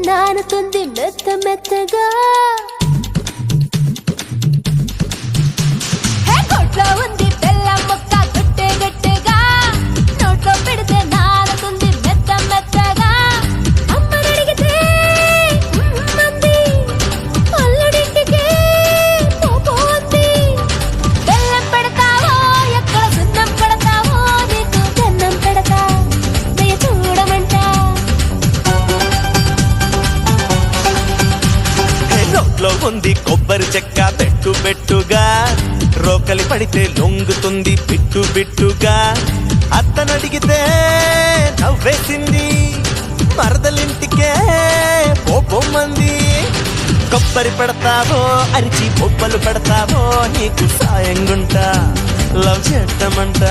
నానుతుంది మెత్త మెత్తగా కొట్లో ఉంది బెల్లం ముక్క గుట్టే గట్టెగా నోట్లో పెడితే నానుతుంది మెత్త మెత్తగా అమ్మని అడిగితే మంది అల్లుడింటికే పోపోంది బెల్లం పెడతావో ఎక్కడ సున్నం పెడతావో నీకు గన్నం పెడతా దయ చూడమంట నోట్లో ఉంది కొబ్బరి చెక్క పెట్టు పెట్టుగా రోకలి పడితే లొంగుతుంది బిట్టు బిట్టుగా అత్తనడిగితే నవ్వేసింది మరదలింటికే పోమంది కొబ్బరి పెడతావో అరిచి బొబ్బలు పెడతావో నీకు సాయంగుంటా లవ్ చేద్దామంట